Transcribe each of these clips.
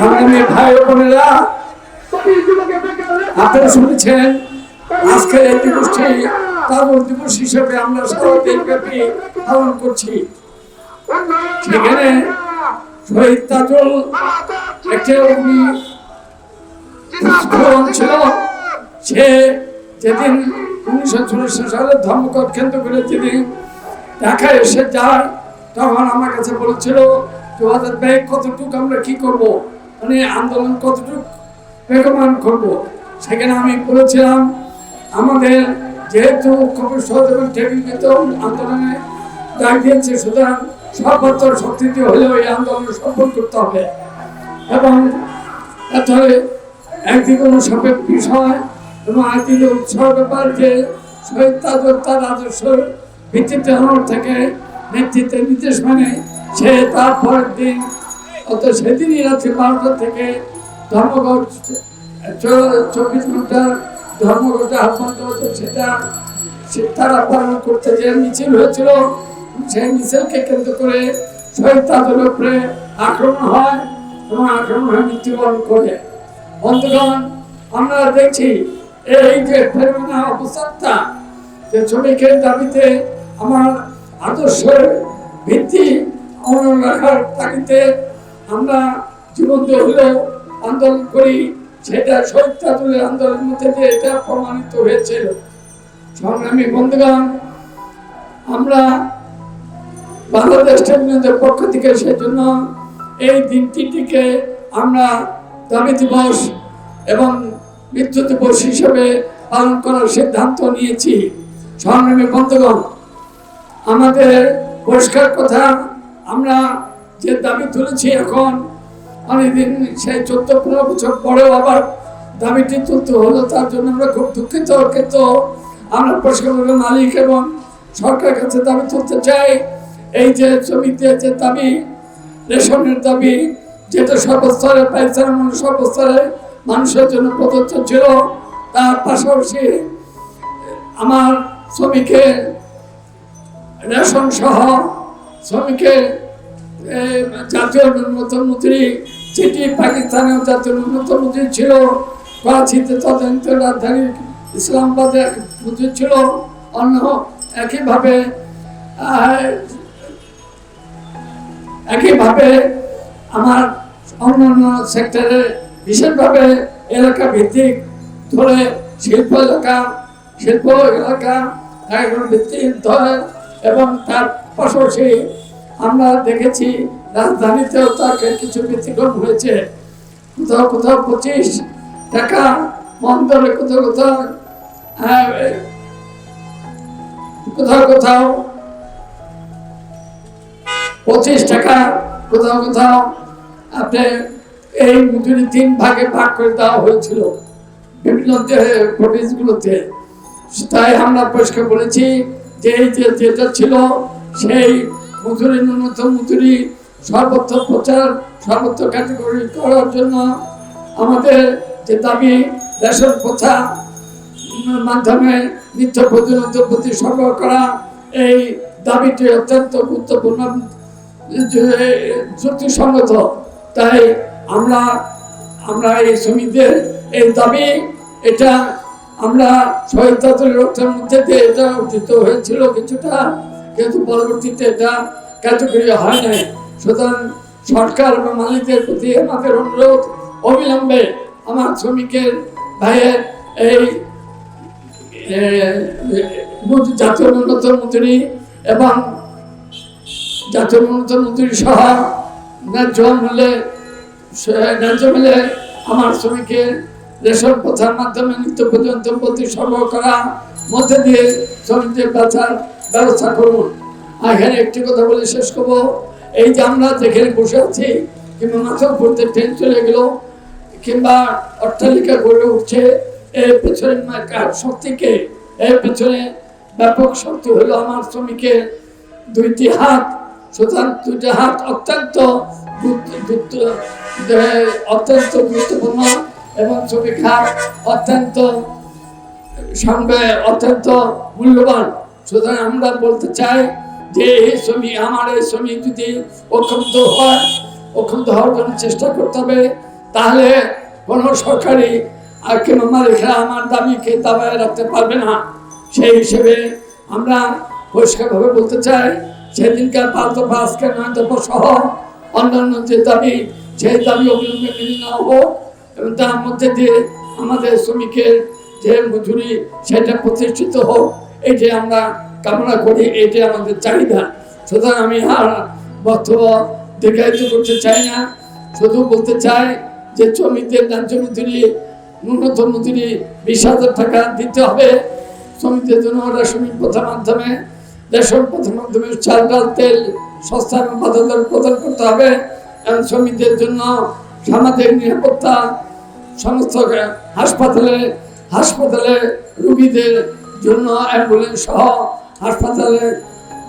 সংগ্রামী ভাই ও বোনেরা, আপনারা শুনেছেন আজকের এই দিবসটি তাজুল দিবস হিসেবে আমরা সারা দেশব্যাপী পালন করছি। সেখানে শহীদ তাজুল একটি অগ্নিস্ফোরণ ছিল। সে যেদিন 1964 সালে ধর্মঘট কেন্দ্র করে যেদিন ঢাকায় এসে যায়, তখন আমার কাছে বলেছিল জওয়াদের ভাই কতটুকু আমরা কি করব, মানে আন্দোলন কতটুকু বেগমান করব। সেখানে আমি বলেছিলাম আমাদের যেহেতু খবর সহযোগী টেকনিক্যাল আন্দোলনে ডাক দিয়েছে, সুতরাং সর্বোত্তর শক্তি দিয়ে হলেও এই আন্দোলন সফল করতে হবে। এবং তাহলে একদিকে অনুসাপেক্ষ বিষয় এবং একদিকে উৎসব ব্যাপার যে শহীদ তাজুল তার আদর্শ ভিত্তিতে হওয়ার থেকে নেতৃত্বের নির্দেশ মানে সে তার পরের দিন অর্থাৎ সেদিনই রাত্রি 12টা থেকে ধর্মঘট 24 ঘন্টার ধর্মঘটে আহ্বান করেছে, সেটা তারা পালন করতে যে মিছিল হয়েছিল, সেই মিছিলকে কেন্দ্র করে শহীদ তাজুলের উপরে আক্রমণ হয় এবং আক্রমণ হয়ে মৃত্যুবরণ করে। বন্ধুগণ, আমরা দেখছি এই যে ফেরোনা অবস্থাটা যে শ্রমিকের দাবিতে আমার আদর্শের ভিত্তি অমর রাখার তাগিদে আমরা জীবন দিয়ে হলেও আন্দোলন করি, সেটা শহীদ তাজুলের আন্দোলনের মধ্যে দিয়ে এটা প্রমাণিত হয়েছিল। সংগ্রামী বন্ধুগণ, আমরা বাংলাদেশ ট্রেডমিউনিয়নের পক্ষ থেকে সেজন্য এই দিনটিকে আমরা দাবি দিবস এবং মৃত্যু দিবস হিসেবে পালন করার সিদ্ধান্ত নিয়েছি। সংগ্রামী বন্ধুগণ, আমাদের পরিষ্কার কথা, আমরা যে দাবি তুলেছি এখন অনেকদিন, সেই 14-15 বছর পরেও আবার দাবিটি তুলতে হলো, তার জন্য আমরা খুব দুঃখিত। কিন্তু আমরা পরিষ্কার মালিক এবং সরকারের কাছে দাবি তুলতে চাই। এই যে শ্রমিকদের যে দাবি, রেশনের দাবি, যেটা সর্বস্তরে পাইছেন সর্বস্তরে মানুষের জন্য প্রযোজ্য ছিল, তার পাশাপাশি আমার শ্রমিকের রেশন সহ শ্রমিকের জাতীয় ন্যূনতম মজুরি, যেটি পাকিস্তানের জাতীয় ন্যূনতম মজুরি ছিল, করাচিতে তদানীন্তন রাজধানী ইসলামাবাদে মজুরি ছিল, অন্য একইভাবে আমার অন্যান্য সেক্টরে বিশেষভাবে এলাকা ভিত্তিক ধরে শিল্প এলাকা ভিত্তিক ধরে, এবং তার পাশাপাশি আমরা দেখেছি রাজধানীতেও তাকে কিছু ব্যতিক্রম হয়েছে। কোথাও কোথাও 25 টাকা বন্দরে, কোথাও কোথাও 25 টাকা, কোথাও আপনি এই মজুরি 3 ভাগে ভাগ করে দেওয়া হয়েছিল বিভিন্ন প্রদেশগুলোতে। তাই আমরা পরিষ্কার বলেছি যে এই যেটা ছিল সেই মজুরি, ন্যূনতম মজুরি সর্বত্র প্রচার, সর্বত্র ক্যাটাগরি করার জন্য আমাদের যে দাবি, রেশন প্রথা মাধ্যমে নিত্য প্রয়োজনীয় দ্রব্যটি সরবরাহ করা, এই দাবিটি অত্যন্ত গুরুত্বপূর্ণ, যুক্তিসঙ্গত। তাই আমরা এই শ্রমিকদের এই দাবি, এটা আমরা শহীদ তাজুলের রক্তের মধ্যে দিয়ে এটা অর্জিত হয়েছিল কিছুটা, কিন্তু পরবর্তীতে এটা কার্যকরী হয় নাই। সুতরাং সরকার এবং মালিকদের প্রতি আমাদের অনুরোধ, অবিলম্বে আমার শ্রমিকের ভাইয়ের এই জাতীয় ন্যূনতম মজুরি এবং জাতীয় ন্যূনতম মজুরি সহ ন্যায্য মূল্যে আমার শ্রমিকের রেশন প্রথার মাধ্যমে নিত্য পর্যন্ত প্রতি সরবরাহ করা মধ্যে দিয়ে শ্রমিকদের বাঁচার ব্যবস্থা করুন। এখানে একটি কথা বলে শেষ করবো, এই যে আমরা যেখানে বসে আছি, কিংবা মাথার উপর ট্রেন চলে গেল, কিংবা অট্টালিকা গড়ে উঠছে, এর পেছনে শক্তিকে, এর পেছনে ব্যাপক শক্তি হলো আমার শ্রমিকের 2টি হাত। সুতরাং 2টি হাত অত্যন্ত গুরুত্বপূর্ণ এবং শ্রমিক হাত অত্যন্ত মূল্যবান। সুতরাং আমরা বলতে চাই যে এই শ্রমিক, আমার এই শ্রমিক যদি অক্ষুব্ধ হওয়ার জন্য চেষ্টা করতে হবে, তাহলে কোনো সরকারি আর কিংবা মালিকরা আমার দাবিকে দাবায় রাখতে পারবে না। সেই হিসেবে আমরা পরিষ্কারভাবে বলতে চাই, সেদিনকার 5 দফা আজকের 9 দফা সহ অন্যান্য যে দাবি, সেই দাবি অবিলম্বে মেনে নেওয়া হোক এবং তার মধ্যে দিয়ে আমাদের শ্রমিকের যে মজুরি সেটা প্রতিষ্ঠিত হোক, এই যে আমরা কামনা করি, এটাই আমাদের চাহিদা। সুতরাং আমি আর বক্তব্য দীর্ঘায়িত করতে চাই না, শুধু বলতে চাই যে শ্রমিকদের ন্যায্য মজুরি, ন্যূনতম মজুরি 20,000 টাকা দিতে হবে। শ্রমিকদের জন্য রেশন প্রথার মাধ্যমে চাল ডাল তেল সস্তা এবং বাধ্যতার প্রদান করতে হবে এবং শ্রমিকদের জন্য সামাজিক নিরাপত্তা, সমস্ত হাসপাতালে রোগীদের জন্য অ্যাম্বুলেন্স সহ হাসপাতালের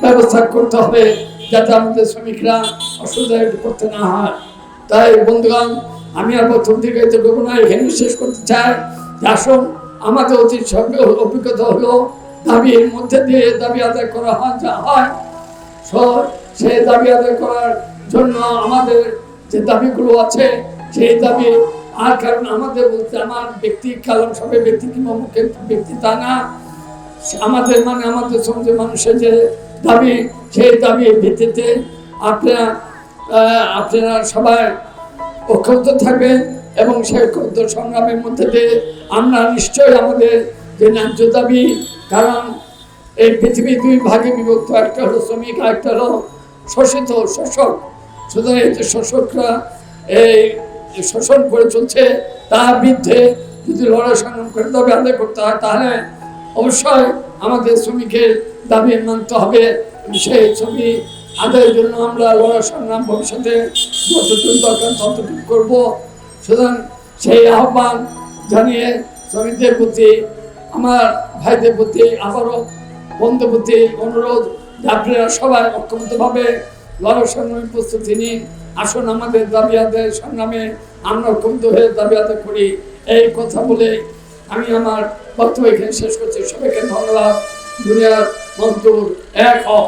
ব্যবস্থা করতে হবে, যাতে আমাদের শ্রমিকরা অসুবিধায় পড়তে না হয়। তাই বন্ধুগণ, আমি আর প্রথম থেকে না এখানে শেষ করতে চাই যে আসুন, আমাদের অতীত অভিজ্ঞতা হলো দাবির মধ্যে দিয়ে দাবি আদায় করা হয়, যা হয় সেই দাবি আদায় করার জন্য আমাদের যে দাবিগুলো আছে সেই দাবি আর কারণ আমাদের বলতে আমার ব্যক্তি কালাম সবে ব্যক্তি কিংবা মুখের ব্যক্তি তা না, আমাদের মানে আমাদের সমাজে মানুষের যে দাবি, সেই দাবির ভিত্তিতে আপনারা সবাই ঐক্যবদ্ধ থাকবেন এবং সেই ঐক্যবদ্ধ সংগ্রামের মধ্যে দিয়ে আমরা নিশ্চয়ই আমাদের যে ন্যায্য দাবি, কারণ এই পৃথিবী 2 ভাগে বিভক্ত, একটা হলো শ্রমিক আর একটা হলো শোষিত শোষক। সুতরাং এই যে শোষকরা এই শোষণ করে চলছে তার বিরুদ্ধে যদি লড়াই সংগ্রাম করে দাবি আদায় করতে হয়, তাহলে অবশ্যই আমাদের শ্রমিকের দাবি মানতে হবে। সেই ছবি আদায়ের জন্য আমরা লড়াই সংগ্রাম ভবিষ্যতে যতটুকু দরকার ততটুকু করবো। সুতরাং সেই আহ্বান জানিয়ে শ্রমিকদের প্রতি, আমার ভাইদের প্রতি, আবারও বন্ধুদের প্রতি অনুরোধ যে আপনারা সবাই ঐক্যবদ্ধভাবে লড়াই সংগ্রামের প্রস্তুতি নিন। আসুন, আমাদের দাবি আদায়ের সংগ্রামে আমরা ঐক্যবদ্ধ হয়ে দাবি আদায় করি। এই কথা বলে আমি আমার বক্তব্য এখানে শেষ করছি। সবাইকে ধন্যবাদ। দুনিয়ার মজদুর এক হক।